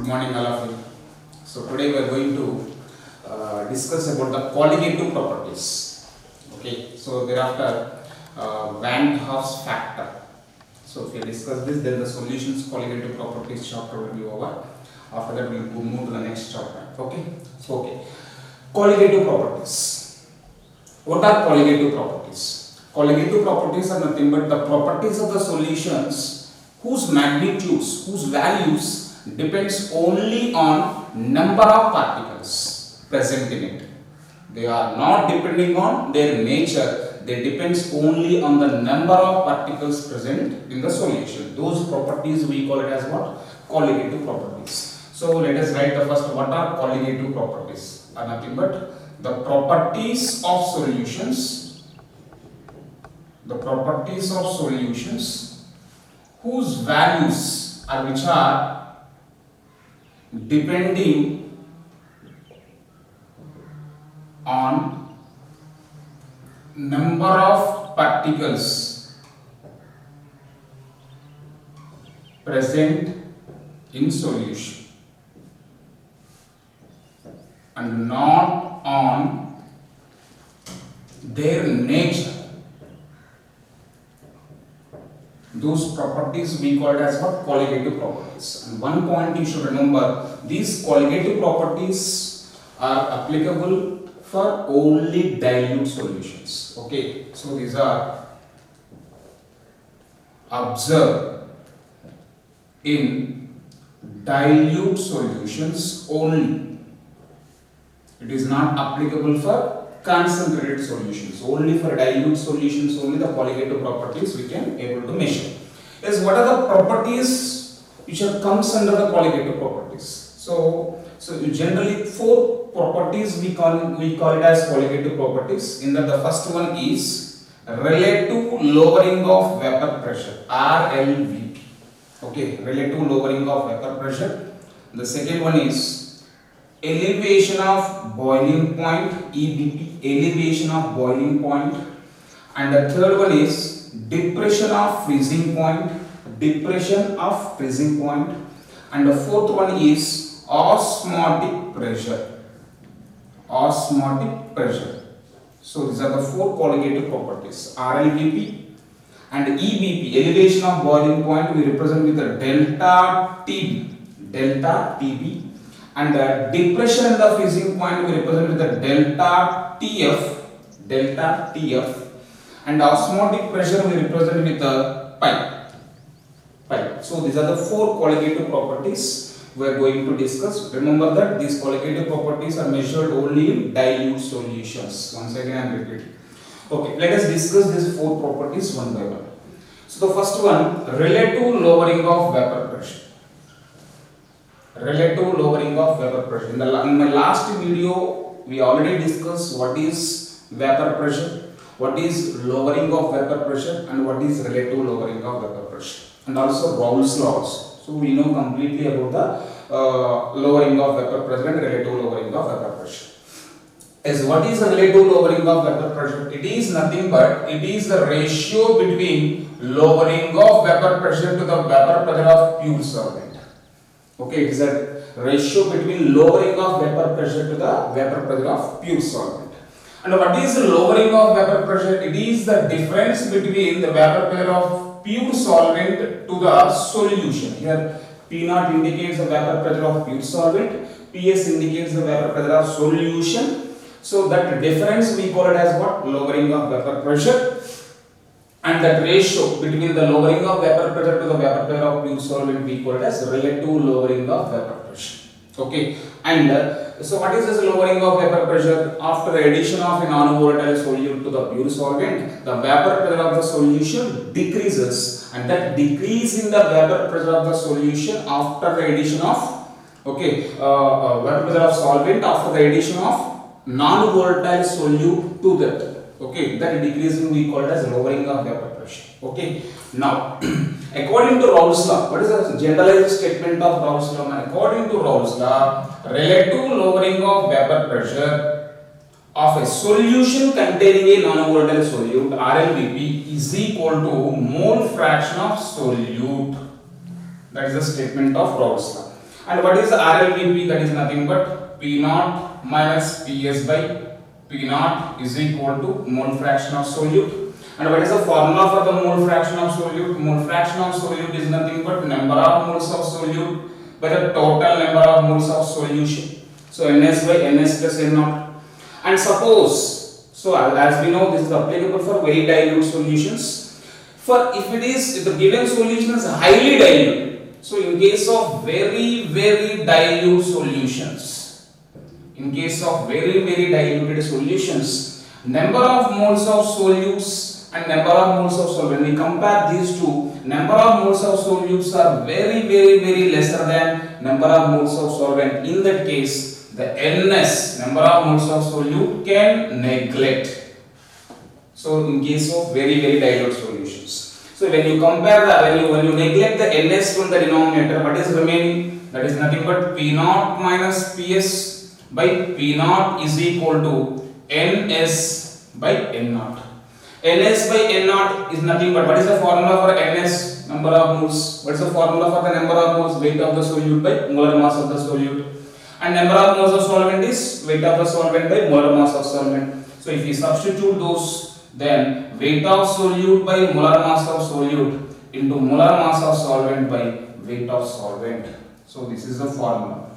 morning, all of you. So today we are going to discuss about the colligative properties. Okay. So thereafter, Van Hoff's factor. So if we discuss this, then the solutions colligative properties chapter will be over. After that, we will move to the next chapter. Okay. So colligative properties. What are colligative properties? Colligative properties are nothing but the properties of the solutions whose magnitudes, whose values depends only on number of particles present in it. They are not depending on their nature, they depends only on the number of particles present in the solution. Those properties we call it as what? Colligative properties. So let us write the first. What are colligative properties? Are nothing but the properties of solutions, whose values are which are depending on number of particles present in solution and not on their nature. Those properties we call it as what? Colligative properties. And one point you should remember, these colligative properties are applicable for only dilute solutions. Okay, so these are observed in dilute solutions only. It is not applicable for concentrated solutions. Only for dilute solutions only the colligative properties we can able to measure. Yes, what are the properties which comes under the colligative properties? So generally four properties we call it as colligative properties. In that the first one is relative lowering of vapor pressure, RLVP. Okay, relative lowering of vapor pressure. The second one is elevation of boiling point, EBP, elevation of boiling point. And the third one is depression of freezing point, and the fourth one is osmotic pressure. So these are the four colligative properties. RLVP and EBP, elevation of boiling point, we represent with the delta TB, and the depression in the freezing point we represent with the delta TF, and osmotic pressure we represent with the pi. So these are the four colligative properties we are going to discuss. Remember that these colligative properties are measured only in dilute solutions. Once again I am repeating. Okay, let us discuss these four properties one by one. So the first one, relative lowering of vapor pressure. In my last video we already discussed what is vapor pressure, what is lowering of vapor pressure, and what is relative lowering of vapor pressure, and also Raoult's laws. So we know completely about the lowering of vapor pressure and relative lowering of vapor pressure. As what is the relative lowering of vapor pressure? It is nothing but it is the ratio between lowering of vapor pressure to the vapor pressure of pure solvent. Okay, it is a ratio between lowering of vapor pressure to the vapor pressure of pure solvent. And what is the lowering of vapor pressure? It is the difference between the vapor pressure of pure solvent to the solution. Here P0 indicates the vapor pressure of pure solvent, PS indicates the vapor pressure of solution. So that difference we call it as what? Lowering of vapor pressure. And that ratio between the lowering of vapor pressure to the vapor pressure of pure solvent we call it as relative lowering of vapor pressure. Okay, and so what is this lowering of vapor pressure? After the addition of a non-volatile solute to the pure solvent, the vapor pressure of the solution decreases, and that decrease in the vapor pressure of the solution after the addition of vapor pressure of solvent after the addition of non-volatile solute to that. Okay, that decreasing we call it as lowering of vapor pressure. Okay, now according to Raoult's law, what is the generalized statement of Raoult's law? According to Raoult's law, relative lowering of vapor pressure of a solution containing a non-volatile solute, RLVP, is equal to mole fraction of solute. That is the statement of Raoult's law. And what is the RLVP? That is nothing but P naught minus Ps by P naught is equal to mole fraction of solute. And what is the formula for the mole fraction of solute? Mole fraction of solute is nothing but number of moles of solute by the total number of moles of solution. So Ns by Ns plus N naught. And suppose, so as we know, this is applicable for very dilute solutions. For if the given solution is highly dilute, so in case of very dilute solutions, diluted solutions, number of moles of solutes and number of moles of solvent, when we compare these two, number of moles of solutes are very lesser than number of moles of solvent. In that case, the Ns, number of moles of solute, can neglect. So in case of very dilute solutions. So when you compare when you neglect the Ns from the denominator, what is remaining? That is nothing but P naught minus Ps by P naught is equal to Ns by N naught. Ns by N naught is nothing but, what is the formula for Ns? Number of moles. What is the formula for the number of moles? Weight of the solute by molar mass of the solute. And number of moles of solvent is weight of the solvent by molar mass of solvent. So if we substitute those, then weight of solute by molar mass of solute into molar mass of solvent by weight of solvent. So this is the formula.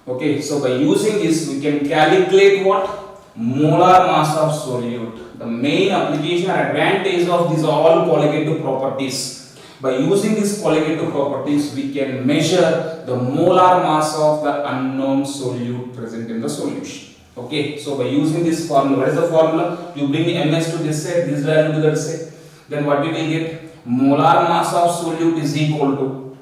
Okay, so by using this we can calculate what? Molar mass of solute. The main application and advantage of these all qualitative properties. By using these qualitative properties, we can measure the molar mass of the unknown solute present in the solution. Okay, so by using this formula, what is the formula? You bring Ms to this side, this value to that side. Then what we will get? Molar mass of solute is equal to,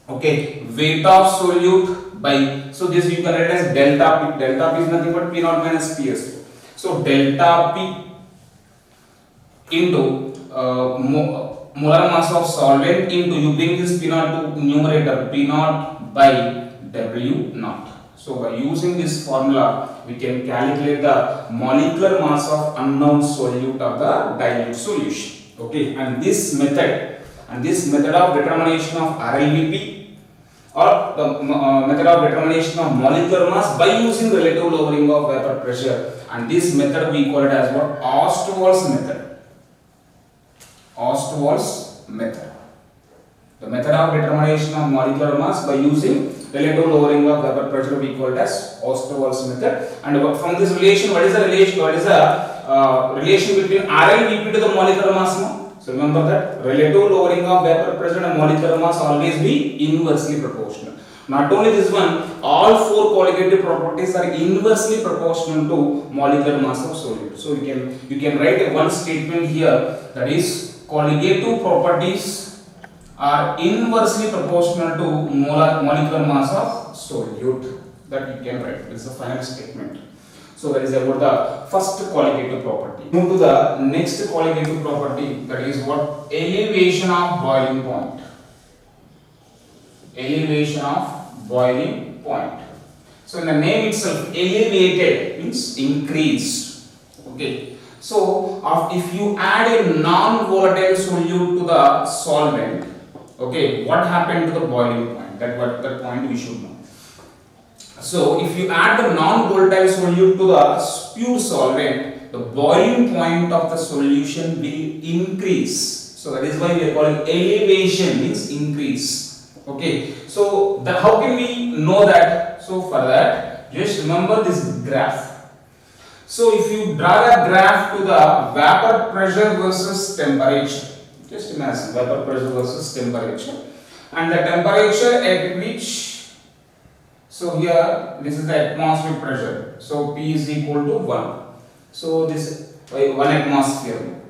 okay, weight of solute by, so this you can write as delta P. Delta P is nothing but P naught minus Ps. So delta P into molar mass of solvent into, you bring this P naught to numerator, P naught by W naught. So by using this formula, we can calculate the molecular mass of unknown solute of the dilute solution. Okay, and this method of determination of RLVP or the method of determination of molecular mass by using relative lowering of vapor pressure, and this method we call it as what? Ostwald's method. Ostwald's method. The method of determination of molecular mass by using relative lowering of vapor pressure we call it as Ostwald's method. And from this relation, what is the relation? What is the relation between RLVP to the molecular mass now? So remember that relative lowering of vapor pressure and molecular mass always be inversely proportional. Not only this one, all four qualitative properties are inversely proportional to molecular mass of solute. So you can write one statement here, that is qualitative properties are inversely proportional to molecular mass of solute. That you can write. This is the final statement. So that is about the first qualitative property. Move to the next qualitative property, that is what? Elevation of boiling point. Elevation of boiling point. So in the name itself, elevated means increased. Okay. So if you add a non-volatile solute to the solvent, okay, what happened to the boiling point? That point we should know. So if you add the non-volatile solute to the pure solvent, the boiling point of the solution will increase. So that is why we are calling elevation means increase. Okay. So how can we know that? So for that, just remember this graph. So if you draw a graph to the vapor pressure versus temperature, just imagine vapor pressure versus temperature, and the temperature at which, so here this is the atmospheric pressure, so P is equal to 1. So this 1 atmosphere.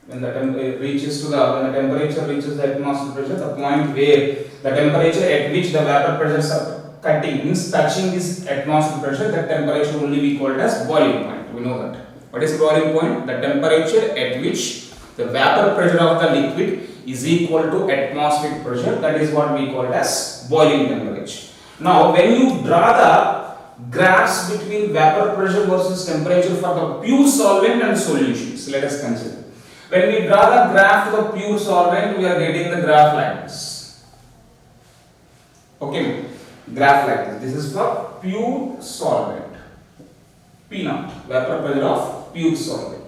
When the temperature reaches the atmospheric pressure, the point where the temperature at which the vapor pressures are cutting means touching this atmospheric pressure, that temperature only we call it as boiling point. We know that. What is boiling point? The temperature at which the vapor pressure of the liquid is equal to atmospheric pressure. That is what we call it as boiling temperature. Now, when you draw the graphs between vapor pressure versus temperature for the pure solvent and solutions, let us consider. When we draw the graph to the pure solvent, we are getting the graph like this. Okay. graph like this. This is for pure solvent. P naught, vapor pressure of pure solvent.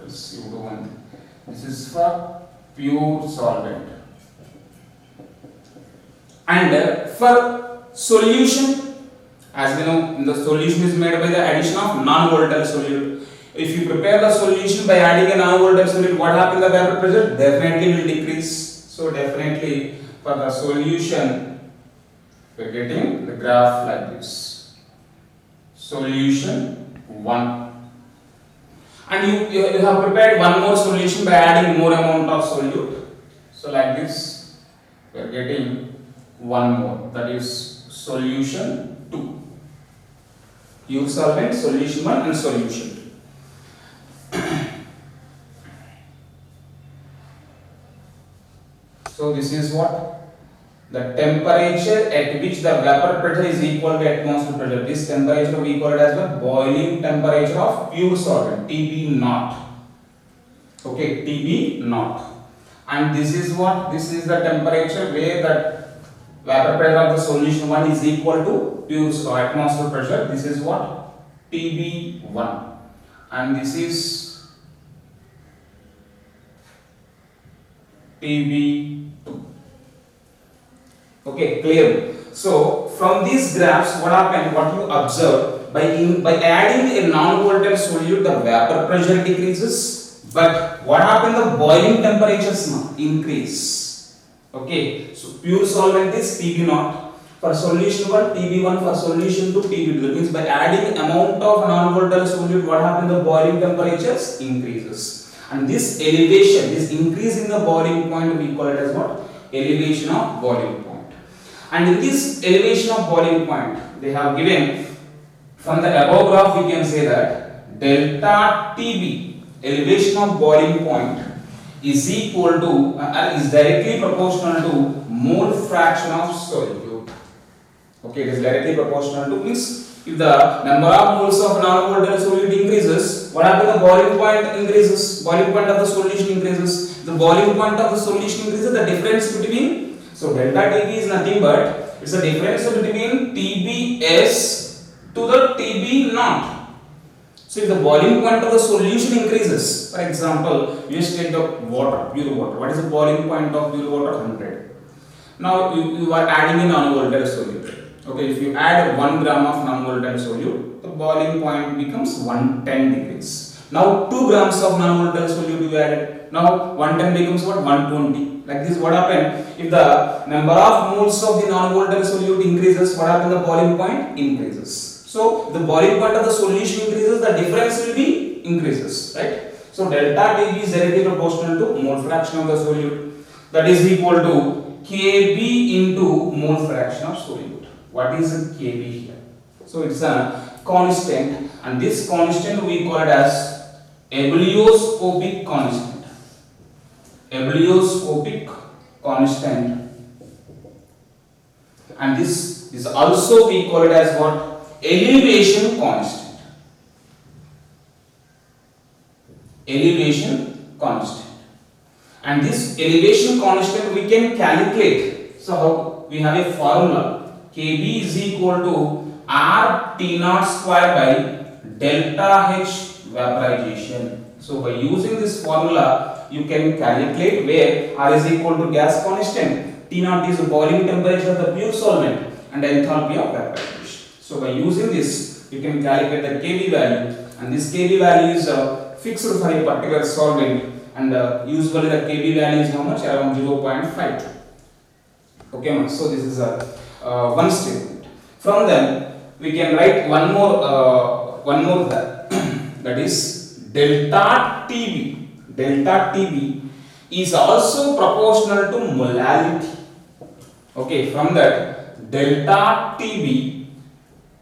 Let's do one thing. This is for pure solvent. And for solution, as we know, the solution is made by the addition of non-volatile solute. If you prepare the solution by adding a non-volatile solute, what happens to the vapor pressure? Definitely will decrease. So definitely for the solution, we are getting the graph like this. Solution 1. And you have prepared one more solution by adding more amount of solute. So like this, we are getting one more, that is solution 2. Pure solvent, solution 1 and solution 2. So this is what? The temperature at which the vapor pressure is equal to atmospheric pressure. This temperature we call it as the boiling temperature of pure solvent, TB naught. Okay, TB naught. And this is what? This is the temperature where the vapor pressure of the solution 1 is equal to pure atmospheric pressure. This is what? TB1. And this is TB2. Okay, clear. So from these graphs, what happened? What you observe, by adding a non-volatile solute, the vapor pressure decreases. But what happened? The boiling temperatures now increase. Okay, so pure solvent is TB naught. For solution 1, TB1. For solution 2, TB2. That means by adding amount of non-volatile solute, what happened? The boiling temperatures increases. And this elevation, this increase in the boiling point, we call it as what? Elevation of boiling point. And in this elevation of boiling point, they have given from the above graph, we can say that delta TB, elevation of boiling point, is equal to is directly proportional to mole fraction of solute. Okay, it is directly proportional to, means if the number of moles of non-volatile solute increases, what happens? The boiling point increases, boiling point of the solution increases. The boiling point of the solution increases, the difference between, so delta TB is nothing but it's the difference between TBS to the TB naught. So if the boiling point of the solution increases, for example, you just take the water, pure water. What is the boiling point of pure water? 100. Now you are adding in non-volatile solute. Okay, if you add 1 gram of non-volatile solute, the boiling point becomes 110 degrees. Now 2 grams of non-volatile solute you added. Now 110 becomes what? 120. Like this, what happened? If the number of moles of the non-volatile solute increases, what happens? The boiling point increases. So the boiling point of the solution increases, the difference will be increases, right? So delta TB is directly proportional to mole fraction of the solute. That is equal to Kb into mole fraction of solute. What is Kb here? So it's a constant, and this constant we call it as ebullioscopic constant. Ebullioscopic constant, and this is also we call it as what? Elevation constant. Elevation constant. And this elevation constant we can calculate. So how? We have a formula. Kb is equal to R T naught square by delta H vaporization. So by using this formula, you can calculate where R is equal to gas constant, T naught is the boiling temperature of the pure solvent, and enthalpy of vaporization. So by using this, you can calculate the Kb value, and this Kb value is fixed for a particular solvent, and usually the Kb value is how much? Around 0.5. Okay, so this is one statement. From them, we can write one more that is delta TB. Delta TB is also proportional to molality. Okay, from that, delta TB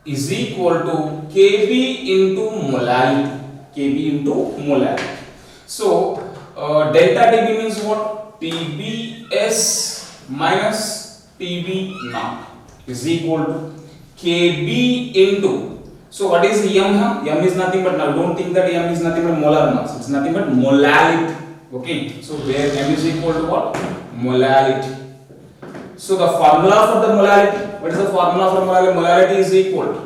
is equal to Kb into molality. Kb into molality. So delta TB means what? TBS minus TB naught is equal to Kb into. So what is M? M is nothing but, now don't think that M is nothing but molar mass. It's nothing but molality. Okay. So where M is equal to what? Molality. So the formula for the molality, What is the formula for molarity? Molarity is equal to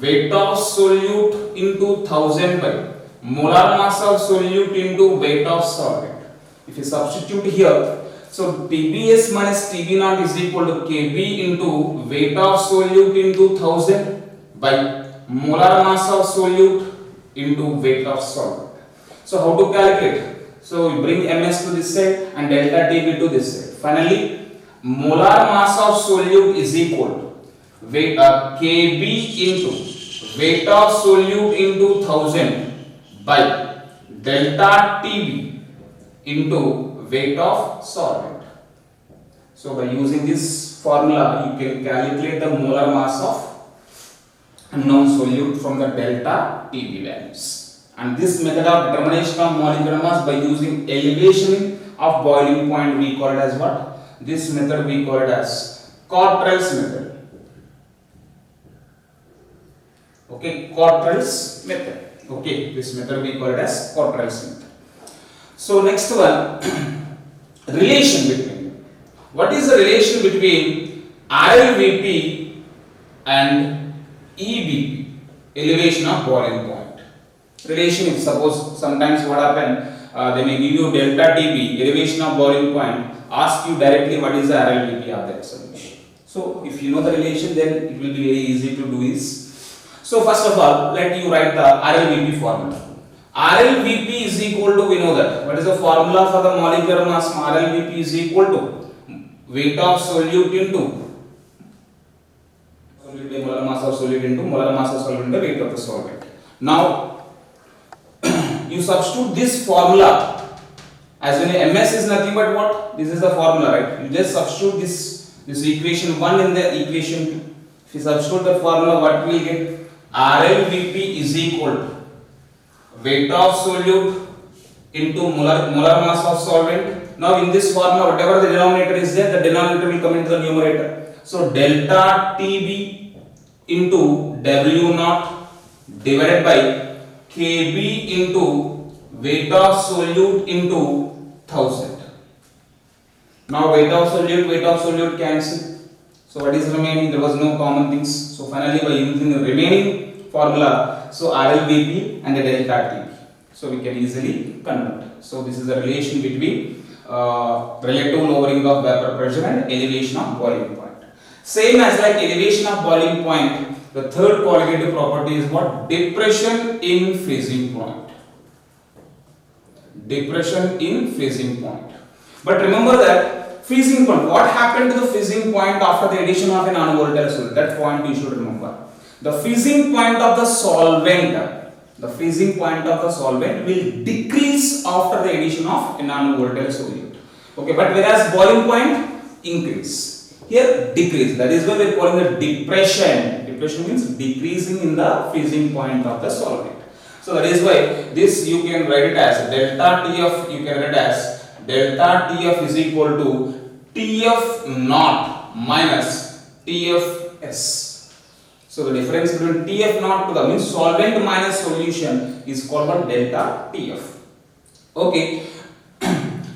weight of solute into 1000 by molar mass of solute into weight of solvent. If you substitute here, so TBS minus TB naught is equal to Kb into weight of solute into 1000 by molar mass of solute into weight of solvent. So how to calculate? So we bring Ms to this side and delta TB to this side. Finally, molar mass of solute is equal to weight Kb into weight of solute into 1000 by delta TB into weight of solvent. So by using this formula, you can calculate the molar mass of unknown solute from the delta TB values. And this method of determination of molecular mass by using elevation of boiling point, we call it as what? This method we call it as Cottrell's method. Okay, Cottrell's method. Okay, this method we call it as Cottrell's method. So next one, relation between. What is the relation between RLVP and EBP, elevation of boiling point? Relation is, suppose sometimes what happen, they may give you delta TB, elevation of boiling point, ask you directly what is the RLVP of that solution. So if you know the relation, then it will be very easy to do this. So first of all, let you write the RLVP formula. RLVP is equal to, we know that. What is the formula for the molecular mass? RLVP is equal to weight of solute into molar mass of solute into molar mass of solvent into weight of the solvent. Now, you substitute this formula, as when Ms is nothing but what? This is the formula, right? You just substitute this equation 1 in the equation 2. If you substitute the formula, what we will get? RLVP is equal to weight of solute into molar mass of solvent. Now in this formula, whatever the denominator is there, the denominator will come into the numerator. So delta TB into W naught divided by Kb into weight of solute into 1000. Now weight of solute cancel. So what is remaining? There was no common things. So finally by using the remaining formula, so RLVP and the delta TB. So we can easily convert. So this is the relation between relative lowering of vapor pressure and elevation of boiling point. Same as like elevation of boiling point, the third qualitative property is what? Depression in freezing point. Depression in freezing point. But remember that freezing point, what happened to the freezing point after the addition of a non-volatile solute? That point you should remember. The freezing point of the solvent, will decrease after the addition of a non-volatile solute. Okay, but whereas boiling point increase. Here decrease. That is why we are calling it depression. Depression means decreasing in the freezing point of the solvent. So that is why this you can write it as delta TF. You can write it as delta TF is equal to TF naught minus TFS. So the difference between TF naught to the means solvent minus solution is called delta TF. Okay.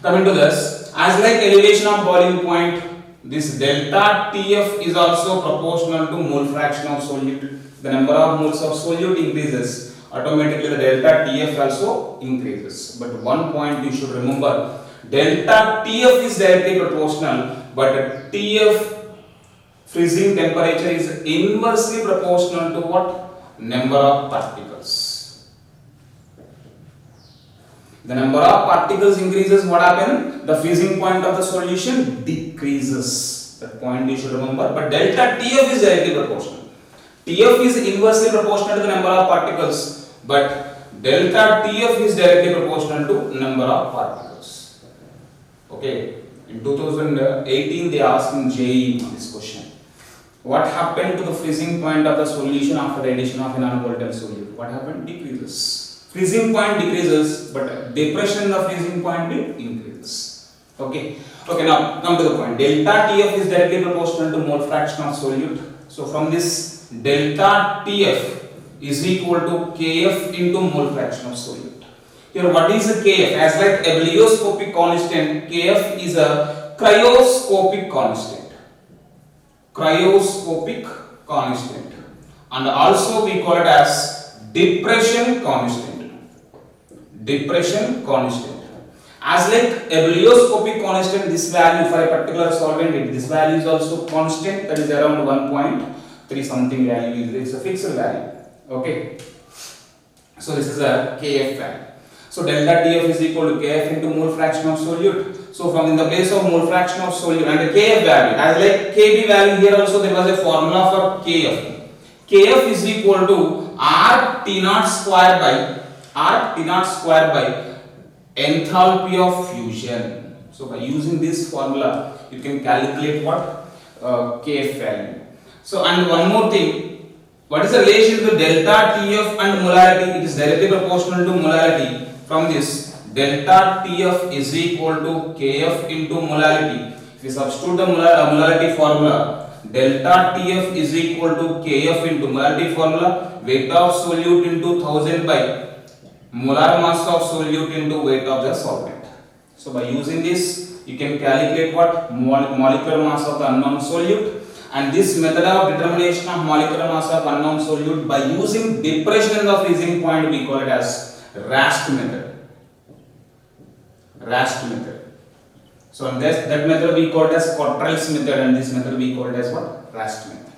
Coming to this, as like elevation of boiling point, this delta TF is also proportional to mole fraction of solute. The number of moles of solute increases, automatically the delta TF also increases. But one point you should remember, delta TF is directly proportional, but TF freezing temperature is inversely proportional to what? Number of particles. The number of particles increases, what happens? The freezing point of the solution decreases. That point you should remember. But delta TF is directly proportional. TF is inversely proportional to the number of particles, but delta TF is directly proportional to number of particles. Okay. In 2018, they asked in JEE this question. What happened to the freezing point of the solution after the addition of a non-volatile solute? What happened? Decreases. Freezing point decreases, but depression in the freezing point will increases. Okay. Okay. Now come to the point. Delta TF is directly proportional to mole fraction of solute. So from this, delta TF is equal to Kf into mole fraction of solute. Here, what is a Kf? As like ebullioscopic constant, Kf is a cryoscopic constant. cryoscopic constant, and also we call it as depression constant. Depression constant. As like ebullioscopic constant, this value for a particular solvent, this value is also constant, that is around 1.3 something value. It's a fixed value. Okay. So this is a Kf value. So delta Tf is equal to Kf into mole fraction of solute. So from in the place of mole fraction of solute and the Kf value, as like Kb value, here also there was a formula for Kf. Kf is equal to R T naught square by enthalpy of fusion. So by using this formula, you can calculate what Kf value. So and one more thing, what is the relation to delta Tf and molarity? It is directly proportional to molarity. From this, delta Tf is equal to Kf into molarity. If you substitute the molarity formula, delta Tf is equal to Kf into molarity formula, weight of solute into 1000 by molar mass of solute into weight of the solvent. So by using this, you can calculate what molecular mass of the unknown solute. And this method of determination of molecular mass of unknown solute by using depression in the freezing point, we call it as Rast method. Rast method. So in that method we call it as Cottrell's method, and this method we call it as what? Rast method.